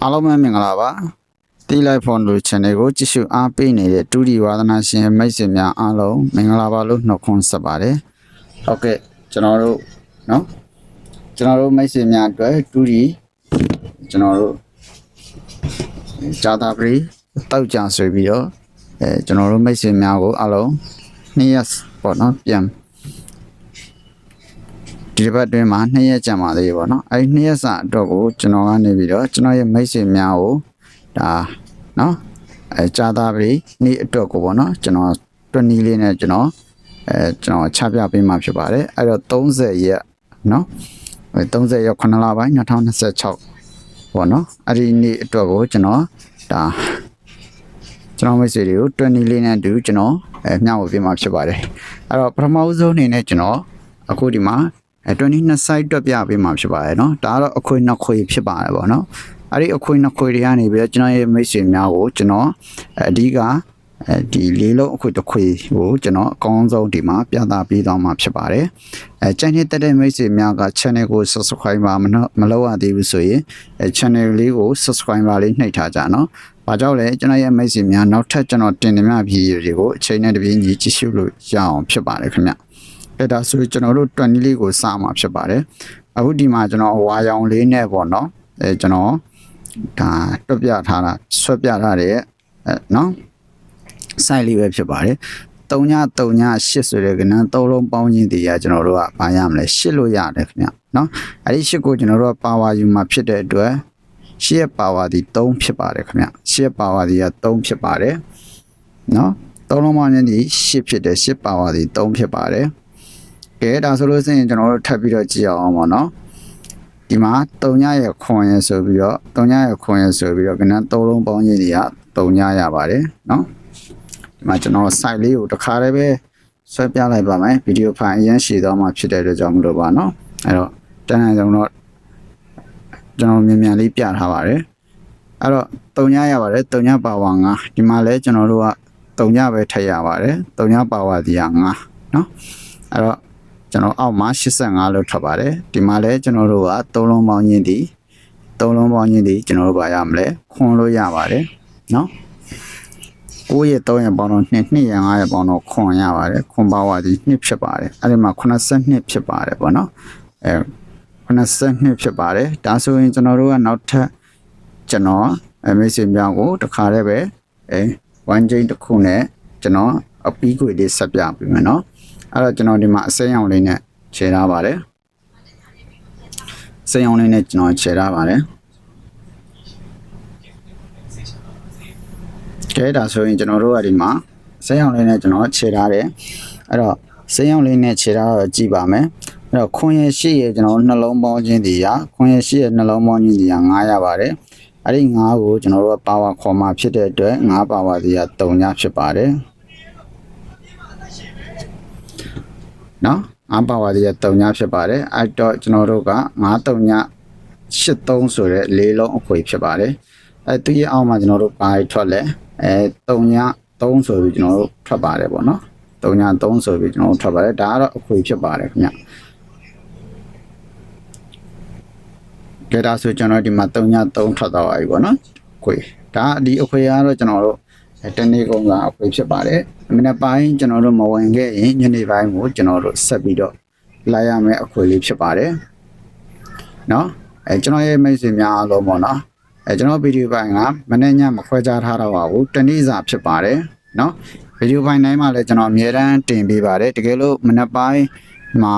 အားလုံးပဲမင်္ဂလာပါတီလိုက်ဖုန်းလူ channel ကိုကြည့်ရှုအားပေးနေတဲ့တူဒီဝါသနာရှင်မိတ်ဆွေများအားလုံးမင်္ဂလာပါလို့နှုတ်ခွန်းဆက်ပါတယ်ဟုတ်ကဲ့ကျွန်တော်တို့မိတ်ဆွေများအတွက်တူဒီကျွန်တော်တို့ဂျာတာပရီတောက်ကြဆွေပြီးတော့ကျွန်တော်တို့မိတ်ဆွေများကိုအားလုံး2ရက်ပေါ့နော်ပြန်ဒီဘက်တွင်မှာ2ရက်ကြာပါသေးပေါ့နော်အဲဒီ2ရက်စာအတွက်ကိုကျွန်တော်ကနေပြီးတော့ကျွန်တော်ရဲ့မိတ်ဆွေများကိုဒါနော်ဂျာတာပရီနေ့အတွက်ကိုပေါ့နော်ကျွန်တော်20လေးနဲ့ကျွန်တော်ချပြပေးမှာဖြစ်ပါတယ်အဲ့တော့30ရက်နော်30ရက်9လပိုင်း2026ပေါ့နော်အဲ့ဒီနေ့အတွက်ကိုကျွန်တော်မိတ်ဆွေတွေကို20လေးနဲ့တူကျွန်တော်မျှဝေပေးမှာဖြစ်ပါတယ်အဲ့တော့ပထမဆုံးအနေနဲ့ကျွန်တော်အခုဒီမှာ22 site တွက်ပြပေးမှာဖြစ်ပါတယ်เนาะဒါကတော့အခွေနှစ်ခွေဖြစ်ပါတယ်ပေါ့เนาะအဲ့ဒီအခွေနှစ်ခွေတွေကနေပြီးတော့ကျွန်တော်ရဲ့မိတ်ဆွေများကိုကျွန်တော်အဓိကဒီလေးလုံးအခွေတစ်ခွေကိုကျွန်တော်အကောင်းဆုံးဒီမှာပြသပေးသွားမှာဖြစ်ပါတယ်ကျန်တဲ့မိတ်ဆွေများက channel ကို subscribe မလုပ်ရသေးဘူးဆိုရင်channel လေးကို subscribe လေးနှိပ်ထားကြเนาะဘာကြောင့်လဲကျွန်တော်ရဲ့မိတ်ဆွေများနောက်ထပ်ကျွန်တော်တင်နေမြဗီဒီယိုတွေကိုအချိန်နဲ့တပြေးညီကြည့်ရှုလို့ရအောင်ဖြစ်ပါတယ်ခင်ဗျအဲ့ဒါဆိုကျွန်တော်တို့20လေးကိုစမှာဖြစ်ပါတယ်အခုဒီမှာကျွန်တော်ဝါရောင်လေးနဲ့ပေါ့နော်ကျွန်တော်ဒါတွက်ပြထားတာဆွဲပြထားတဲ့เนาะ site လေးပဲဖြစ်ပါတယ်3.8ဆိုတဲ့ကဏ္ဍ3လုံးပေါင်းခြင်းတည်းရကျွန်တော်တို့ကဘာရမလဲ8လို့ရတယ်ခင်ဗျเนาะအဲ့ဒီ8ကိုကျွန်တော်တို့က power ယူမှာဖြစ်တဲ့အတွက်8ရဲ့ power ဒီ3ဖြစ်ပါတယ်ခင်ဗျ8ရဲ့ power ဒီက3ဖြစ်ပါတယ်เนาะ3လုံးပေါင်းခြင်းဒီ8ဖြစ်တယ်8 power ဒီ3ဖြစ်ပါတယ်ကဲဒါဆိုလို့ဆိုရင်ကျွန်တော်တို့ထပ်ပြီးတော့ကြည့်အောင်ပါနော်ဒီမှာ3ညရဲ့ခွန်ရဆိုပြီးတော့3ညရဲ့ခွန်ရဆိုပြီးတော့ကဏ္ဍ3လုံးပေါင်းခြင်းတွေက3ညရပါတယ်နော်ဒီမှာကျွန်တော် site လေးကိုတစ်ခါတည်းပဲဆွဲပြလိုက်ပါမယ်ဗီဒီယိုဖိုင်အရင်ရှည်သွားမှဖြစ်တဲ့အတွက်ကြောင့်မလို့ပါနော်အဲ့တော့တန်းတန်းဆုံးတော့ကျွန်တော်မြန်လေးပြထားပါတယ်အဲ့တော့3ညရပါတယ်3ညပါဝါ9ဒီမှာလဲကျွန်တော်တို့က3ညပဲထည့်ရပါတယ်3ညပါဝါဒီက9နော်အဲ့တော့ကျွန်တော်အောက်မှာ85လို့ထွက်ပါတယ်ဒီမှာလဲကျွန်တော်တို့က3လုံးပေါင်းခြင်းဒီ3လုံးပေါင်းခြင်းဒီကျွန်တော်တို့ပါရမလဲခွန်လို့ရပါတယ်နော်9ရက်3ရက်ပေါင်းတော့2ရက်5ရက်ပေါင်းတော့ခွန်ရပါတယ်ခွန်ပါဝါဒီ2ဖြစ်ပါတယ်အဲ့ဒီမှာ82ဖြစ်ပါတယ်ပေါ့နော်82ဖြစ်ပါတယ်ဒါဆိုရင်ကျွန်တော်တို့ကနောက်ထပ်ကျွန်တော်မိတ်ဆွေများကိုတစ်ခါတည်းပဲ1ချိန်တစ်ခုနဲ့ကျွန်တော်အပီးခွေလေးဆက်ပြပေးမယ်နော်အဲ့တော့ကျွန်တော်ဒီမှာအစိမ်းရောင်လေးနဲ့ခြေထားပါတယ်အစိမ်းရောင်လေးနဲ့ကျွန်တော်ခြေထားပါတယ်ကဲဒါဆိုရင်ကျွန်တော်တို့ကဒီမှာအစိမ်းရောင်လေးနဲ့ကျွန်တော်ခြေထားတယ်အဲ့တော့အစိမ်းရောင်လေးနဲ့ခြေထားတော့ကြည့်ပါမယ်အဲ့တော့ခွန်ရရှိရကျွန်တော်နှလုံးပေါင်းခြင်းဒီရခွန်ရရှိရနှလုံးပေါင်းခြင်းဒီရ9ရပါတယ်အဲ့ဒီ9ကိုကျွန်တော်တို့ကပါဝါခေါ်မှာဖြစ်တဲ့အတွက်9ပါဝါဒီရ3ညဖြစ်ပါတယ်နော်9ပါဝါဒီရ3ညဖြစ်ပါတယ်အဲ့တော့ကျွန်တော်တို့က9 3ည83ဆိုတဲ့လေးလုံးအခွေဖြစ်ပါတယ်အဲ့သူရဲ့အောက်မှာကျွန်တော်တို့ပါထွက်လဲ3ည3ဆိုပြီးကျွန်တော်တို့ထွက်ပါတယ်ပေါ့နော်3ည3ဆိုပြီးကျွန်တော်တို့ထွက်ပါတယ်ဒါကတော့အခွေဖြစ်ပါတယ်ခင်ဗျကဲဒါဆိုကျွန်တော်ဒီမှာ3ည3ထွက်သွားပါပြီပေါ့နော်အခွေဒါဒီအခွေကတော့ကျွန်တော်တို့တနေ့ကုန်ကအခွေဖြစ်ပါတယ်မနေ့ပိုင်းကျွန်တော်တို့မဝင်ခဲ့ရင်ညနေပိုင်းကိုကျွန်တော်တို့ဆက်ပြီးတော့လိုက်ရမယ့်အခွေလေးဖြစ်ပါတယ်เนาะကျွန်တော်ရဲ့မိတ်ဆွေများအားလုံးပေါ့နော်ကျွန်တော်ဗီဒီယိုပိုင်းကမနေ့ညမခွဲခြားထားတော့ပါဘူးတနေ့စာဖြစ်ပါတယ်เนาะဗီဒီယိုပိုင်းတိုင်းမှာလည်းကျွန်တော်အမြဲတမ်းတင်ပေးပါတယ်တကယ်လို့မနေ့ပိုင်းမှာ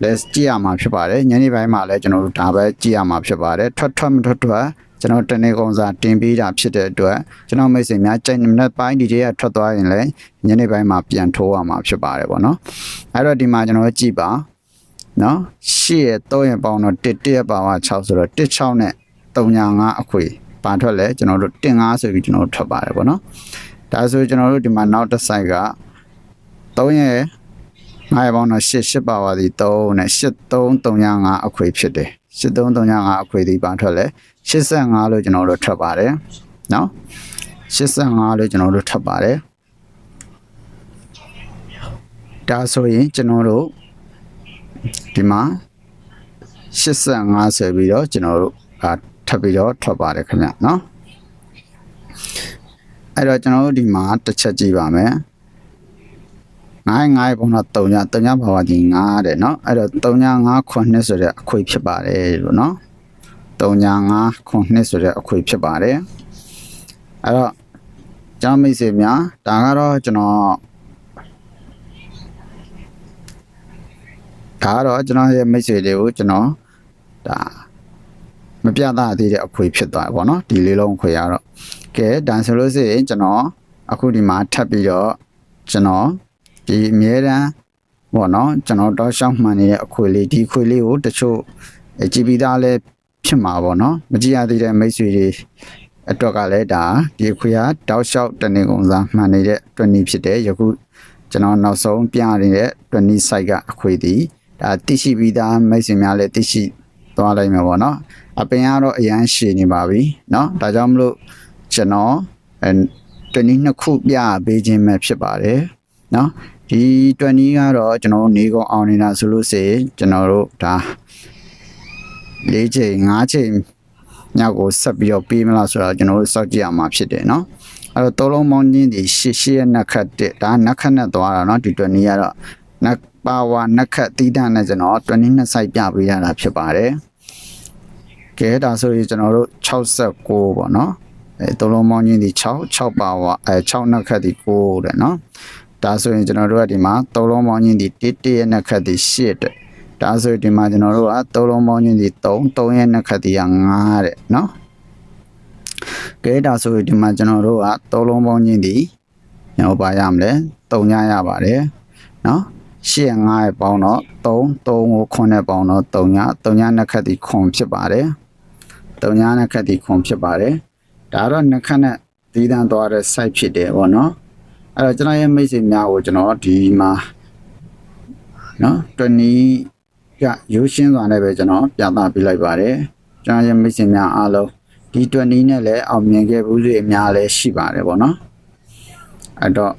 လက်ကြည့်ရမှာဖြစ်ပါတယ်ညနေပိုင်းမှာလည်းကျွန်တော်တို့ဒါပဲကြည့်ရမှာဖြစ်ပါတယ်ထွက်မထွက်ကျွန်တော်တနေ့ကုန်စာတင်ပေးတာဖြစ်တဲ့အတွက်ကျွန်တော်မိတ်ဆွေများကြိုက်မနေ့ပိုင်းဒီတွေကထွက်သွားရင်လည်းညနေပိုင်းမှာပြန်ထိုးရမှာဖြစ်ပါတယ်ပေါ့နော်အဲ့တော့ဒီမှာကျွန်တော်ကြည့်ပါနော်8ရက်3ရက်ပေါင်းတော့1ရက်ပါဝါ6ဆိုတော့16နဲ့3.5အခွေပါထွက်လဲကျွန်တော်တို့1.5ဆိုပြီးကျွန်တော်တို့ထွက်ပါတယ်ပေါ့နော်ဒါဆိုကျွန်တော်တို့ဒီမှာနောက်တစ် site က3ရက်9ရက်ပေါင်းတော့8ပါဝါဒီ3နဲ့83.5အခွေဖြစ်တယ်83.5အခွေဒီပါထွက်လဲ85လို့ကျွန်တော်တို့ထွက်ပါတယ်เนาะ85လို့ကျွန်တော်တို့ထွက်ပါတယ်ဒါဆိုရင်ကျွန်တော်တို့ဒီမှာ85ဆိုပြီးတော့ကျွန်တော်တို့ထ ထပ်ပြီးတော့ထွက်ပါတယ်ခင်ဗျနော်အဲ့တော့ကျွန်တော်တို့ဒီမှာတစ်ချက်ကြည့်ပါမယ်9ပုံတော့3ဘာဝဒီ9တဲ့เนาะအဲ့တော့3 5 9ဆိုတဲ့အခွေဖြစ်ပါတယ်လို့เนาะ3 5 9ဆိုတဲ့အခွေဖြစ်ပါတယ်အဲ့တော့ကျောင်းမိတ်ဆွေများဒါကတော့ကျွန်တော်ရဲ့မိတ်ဆွေတွေကိုကျွန်တော်ဒါမပြသသေးတဲ့အခွေဖြစ်သွားတယ်ပေါ့နော်ဒီလေးလုံးအခွေကတော့ကဲဒါဆိုလို့ရှိရင်ကျွန်တော်အခုဒီမှာထပ်ပြီးတော့ကျွန်တော်ဒီအမြဲတမ်းပေါ့နော်ကျွန်တော်တောက်လျှောက်မှန်နေတဲ့အခွေလေးဒီအခွေလေးကိုတချို့ကြည်ပြီးသားလဲဖြစ်မှာပေါ့နော်မကြည့်ရသေးတဲ့မိတ်ဆွေတွေအတွက်ကလည်းဒါဒီအခွေကတောက်လျှောက်တနေကုန်စားမှန်နေတဲ့တွနီဖြစ်တယ်ယခုကျွန်တော်နောက်ဆုံးပြနေတဲ့တွနီ site ကအခွေဒီဒါသိရှိပြီးသားမိတ်ဆွေများလည်းသိရှိသွားလိုက်မှာပေါ့နော်အပင်ကတော့အရန်ရှည်နေပါပြီเนาะဒါကြောင့်မလို့ကျွန်တော်22ခုပြပေးခြင်းပဲဖြစ်ပါတယ်เนาะဒီ20ကတော့ကျွန်တော်နေကုန်အောင်နေတာဆိုလို့ရှိရင်ကျွန်တော်တို့ဒါ4ချိန်5ချိန်ညကိုဆက်ပြီးတော့ပေးမလားဆိုတော့ကျွန်တော်တို့စောင့်ကြည့်ရမှာဖြစ်တယ်เนาะအဲ့တော့3လုံးပေါင်းချင်းဒီရှေ့နက်ခတ်တဲ့ဒါနက်ခတ်နဲ့သွားတာเนาะဒီ20ကတော့နက်ပါဝါနက်ခတ်တီးတန်းနဲ့ကျွန်တော်22 site ပြပေးရတာဖြစ်ပါတယ်ကဲဒါဆိုရင်ကျွန်တော်တို့69ပေါ့နော်သုံးလုံးပေါင်းချင်းဒီ6ပါဝါ6နက်ခတ်ဒီ9တဲ့နော်ဒါဆိုရင်ကျွန်တော်တို့ကဒီမှာသုံးလုံးပေါင်းချင်းဒီ1ရဲ့နက်ခတ်ဒီ8တဲ့ဒါဆိုရင်ဒီမှာကျွန်တော်တို့ကသုံးလုံးပေါင်းချင်းဒီ3ရဲ့နက်ခတ်ဒီက9တဲ့နော်ကဲဒါဆိုရင်ဒီမှာကျွန်တော်တို့ကသုံးလုံးပေါင်းချင်းဒီကျွန်တော်ပါရမလဲ3ညရပါတယ်နော်8 5ရဲ့ပေါင်းတော့3ကို9နဲ့ပေါင်းတော့3ညနက်ခတ်ဒီ9ဖြစ်ပါတယ်3ညနက်ခတ်ဒီ9ဖြစ်ပါတယ်ဒါတော့နက်ခတ်နဲ့သီးသန့်သွားတဲ့ site ဖြစ်တယ်ပေါ့နော်အဲ့တော့ကျွန်တော်ရဲ့မိတ်ဆွေများကိုကျွန်တော်ဒီမှာနော်20ကရိုးရှင်းစွာနဲ့ပဲကျွန်တော်ပြသပေးလိုက်ပါတယ်ကျွန်တော်ရဲ့မိတ်ဆွေများအားလုံးဒီ20နဲ့လည်းအောင်မြင်ခဲ့ဘူးတွေအများလည်းရှိပါတယ်ပေါ့နော်အဲ့တော့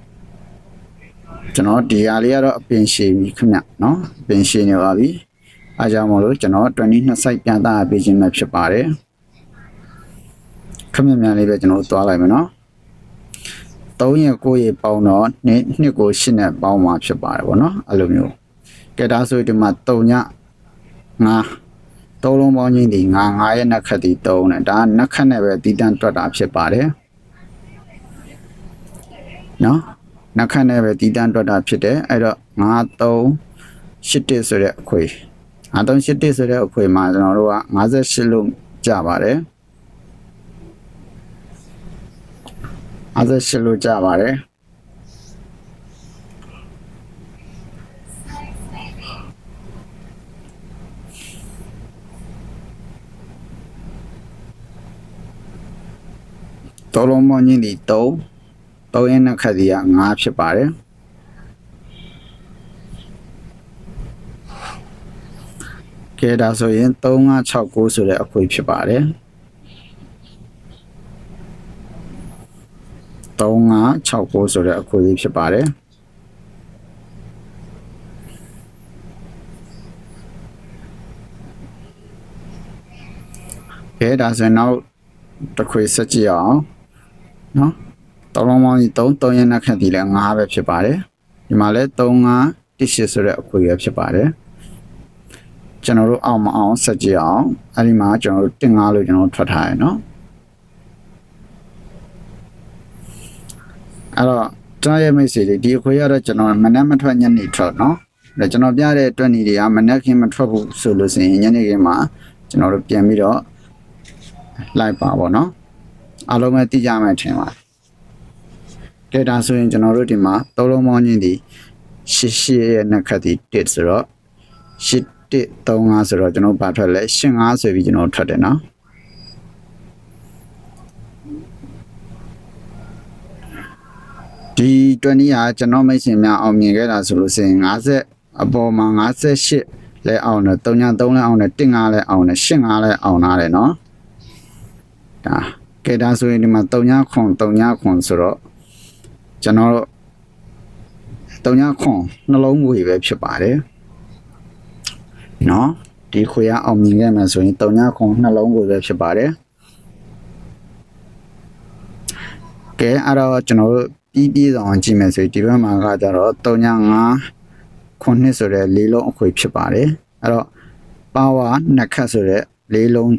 ကျွန်တော်ဒီဟာလေးကတော့အပင်ရှည်ပြီခင်ဗျနော်အပင်ရှည်နေပါပြီအားကြောင့်မလို့ကျွန်တော်22 site ပြန်သားပေးခြင်းပဲဖြစ်ပါတယ်ခမည်းများလေးပဲကျွန်တော်သွားလိုက်မယ်နော်3ရက်9ရက်ပေါင်းတော့2ကို8နဲ့ပေါင်းမှာဖြစ်ပါတယ်ဗောနော်အဲ့လိုမျိုးကဲဒါဆိုဒီမှာ3ည9 3လုံးပေါင်းချင်းဒီ9ရက်နက်ခတ်ဒီ3နဲ့ဒါနက်ခတ်နဲ့ပဲတည်တံ့တွက်တာဖြစ်ပါတယ်နော်နက်ခတ်နဲ့ပဲတည်တံ့တွက်တာဖြစ်တယ်အဲ့တော့9381ဆိုတဲ့အခွေ9381ဆိုတဲ့အခွေမှာကျွန်တော်တို့က58လို့ကြပါတယ်58လို့ကြပါတယ်တော်လုံးမင်းကြီးဒီ3ရဲ့နက်ခတ်ဒီက9ဖြစ်ပါတယ်ကဲဒါဆိုရင်3569ဆိုတဲ့အခွေဖြစ်ပါတယ်3569ဆိုတဲ့အခွေလေးဖြစ်ပါတယ်ကဲဒါဆိုရင်နောက်တစ်ခွေဆက်ကြည့်အောင်နော်တောင်းလုံးပေါင်းကြီး3ရဲ့နက်ခတ်ဒီလည်း9ပဲဖြစ်ပါတယ်ဒီမှာလည်း3518ဆိုတဲ့အခွေရဖြစ်ပါတယ်ကျွန်တော်တို့အောင်မအောင်ဆက်ကြည့်အောင်အဲ့ဒီမှာကျွန်တော်တို့15လို့ကျွန်တော်ထွက်ထားရနော်အဲ့တော့ကျွန်တော်ရဲ့မိတ်ဆွေတွေဒီအခွေရတော့ကျွန်တော်မနက်မထွက်ညနေထွက်နော်ဒါကျွန်တော်ပြတဲ့အတွက်နေတွေကမနက်ခင်းမထွက်ဘူးဆိုလို့ရှိရင်ညနေခင်းမှာကျွန်တော်တို့ပြန်ပြီးတော့လိုက်ပါပေါ့နော်အားလုံးပဲသိကြမှထင်ပါတယ်ကဲဒါဆိုရင်ကျွန်တော်တို့ဒီမှာသုံးလုံးပေါင်းချင်းဒီ88ရဲ့နက်ခတ်ဒီ1ဆိုတော့8135ဆိုတော့ကျွန်တော်ဘာထွက်လဲ85ဆိုပြီးကျွန်တော်ထွက်တယ်နော်ဒီ20ဟာကျွန်တော်မိတ်ဆွေများအောင်မြင်ခဲ့တာဆိုလို့ရှိရင်50အပေါ်မှာ58လဲအောင်တယ်3လဲအောင်တယ်15လဲအောင်တယ်85လဲအောင်လာတယ်နော်ဒါကဲဒါဆိုရင်ဒီမှာ3ခွန်ဆိုတော့ကျွန်တော်တို့3ခွန်နှလုံးငွေပဲဖြစ်ပါတယ်နော် ဒီခွေရအောင်မြင်ခဲ့မှဆိုရင်3ညခွန်နှလုံးကိုပဲဖြစ်ပါတယ်ကဲအဲ့တော့ကျွန်တော်တို့ပြီးဆောင်ကြည့်မယ်ဆိုရင်ဒီဘက်မှာကကြတော့3ည5ခွန်နှစ်ဆိုတဲ့၄လုံးအခွေဖြစ်ပါတယ်အဲ့တော့ပါဝါနှစ်ခတ်ဆိုတဲ့၄လုံး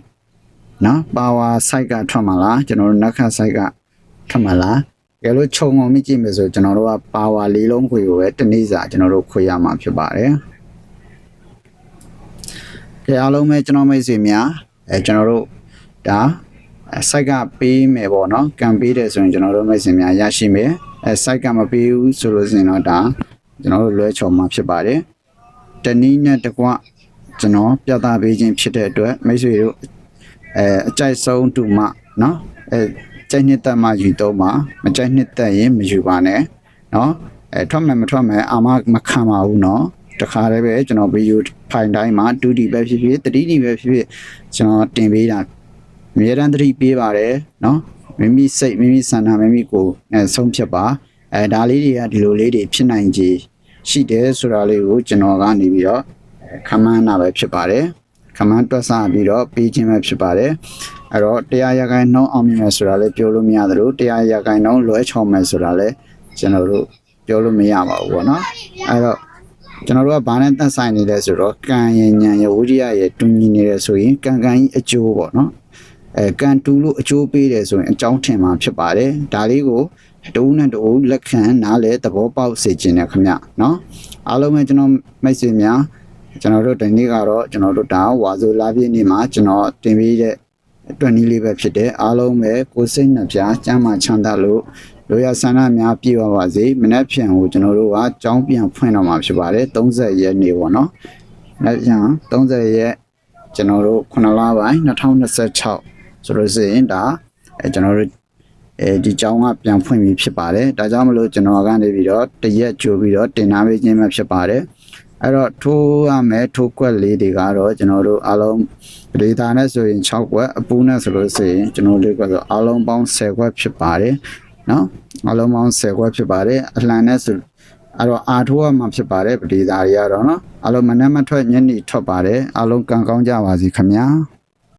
နော်ပါဝါ site ကထွက်မှာလားကျွန်တော်တို့နှစ်ခတ် site ကထွက်မှာလားကဲလို့ခြုံအောင်မြင်ကြည့်မယ်ဆိုကျွန်တော်တို့ကပါဝါ၄လုံးခွေကိုပဲတနေ့စာကျွန်တော်တို့ခွေရမှာဖြစ်ပါတယ်ကဲအားလုံးပဲကျွန်တော်မိတ်ဆွေများကျွန်တော်တို့ဒါ site ကပေးမယ်ပေါ့နော်ကံပေးတယ်ဆိုရင်ကျွန်တော်တို့မိတ်ဆွေများရရှိမယ်site ကမပေးဘူးဆိုလို့ရှိရင်တော့ဒါကျွန်တော်တို့လွဲချော်မှာဖြစ်ပါတယ်တနည်းနဲ့တကွကျွန်တော်ပြသပေးခြင်းဖြစ်တဲ့အတွက်မိတ်ဆွေတို့အကြိုက်ဆုံးတူမှနော်ကြိုက်နှစ်သက်မှယူတော့မှမကြိုက်နှစ်သက်ရင်မယူပါနဲ့နော်ထွက်မယ်မထွက်မယ်အာမခံပါဘူးနော်တခါတည်းပဲကျွန်တော်ဗီဒီယိုဖိုင်တိုင်းမှာ 2D ပဲဖြစ်ဖြစ် 3D ပဲဖြစ်ဖြစ်ကျွန်တော်တင်ပေးတာအများတန်းသတိပေးပါတယ်နော်မိမိစိတ်မိမိဆန္ဒမိမိကိုဆုံးဖြတ်ပါဒါလေးတွေကဒီလိုလေးတွေဖြစ်နိုင်ခြေရှိတယ်ဆိုတာလေးကိုကျွန်တော်ကနေပြီးတော့ခမန်းတာပဲဖြစ်ပါတယ်ခမန်းတွက်ဆပြီးတော့ပေးခြင်းပဲဖြစ်ပါတယ်အဲ့တော့တရားရဂိုင်းနှုံးအောင်မြင်မယ်ဆိုတာလည်းပြောလို့မရသလိုတရားရဂိုင်းနှုံးလွဲချော်မယ်ဆိုတာလည်းကျွန်တော်တို့ပြောလို့မရပါဘူးပေါ့နော်အဲ့တော့ကျွန်တော်တို့ကဘာနဲ့သက်ဆိုင်နေလဲဆိုတော့ကံရဉာဏ်ရဝိရိယရတူညီနေတယ်ဆိုရင်ကံကြီးအကျိုးပေါ့နော်ကံတူလို့အကျိုးပေးတယ်ဆိုရင်အကြောင်းထင်မှာဖြစ်ပါတယ်ဒါလေးကိုတူနဲ့တူလက်ခံနားလေသဘောပေါက်စေခြင်းနဲ့ခင်ဗျနော်အားလုံးပဲကျွန်တော်မိတ်ဆွေများကျွန်တော်တို့ဒီနေ့ကတော့ကျွန်တော်တို့ဒါဝါဆိုလာပြည့်နေ့မှာကျွန်တော်တင်ပေးတဲ့အတွက်နည်းလေးပဲဖြစ်တယ်အားလုံးပဲကိုယ်စိတ်နှပြကျမ်းမာချမ်းသာလို့လိုရဆန္ဒများပြည့်ဝပါစေမနေ့ပြန်ကိုကျွန်တော်တို့ကကြောင်းပြန်ဖွင့်တော့မှာဖြစ်ပါတယ်30ရက်နေ့ပေါ့နော်မနေ့ပြန်30ရက်ကျွန်တော်တို့9လပိုင်း2026ဆိုလို့ရှိရင်ဒါကျွန်တော်တို့ဒီကြောင်းကပြန်ဖွင့်ပြီးဖြစ်ပါတယ်ဒါကြောင့်မလို့ကျွန်တော်ကနေပြီးတော့တရက်ကြိုပြီးတော့တင်ထားပေးခြင်းပဲဖြစ်ပါတယ်အဲ့တော့ထိုးရမယ်ထိုးကွက်လေးတွေကတော့ကျွန်တော်တို့အားလုံးဒေတာနဲ့ဆိုရင်6ကွက်အပူနဲ့ဆိုလို့ရှိရင်ကျွန်တော်တို့ကတော့အားလုံးပေါင်း10ကွက်ဖြစ်ပါတယ်နော်အားလုံးပေါင်း10ကွက်ဖြစ်ပါတယ်အလှန်နဲ့ဆိုအဲ့တော့အာထိုးရမှာဖြစ်ပါတယ်ဒေတာတွေကတော့နော်အားလုံးမနက်မထွက်ညနေထွက်ပါတယ်အားလုံးကံကောင်းကြပါစေခင်ဗျာ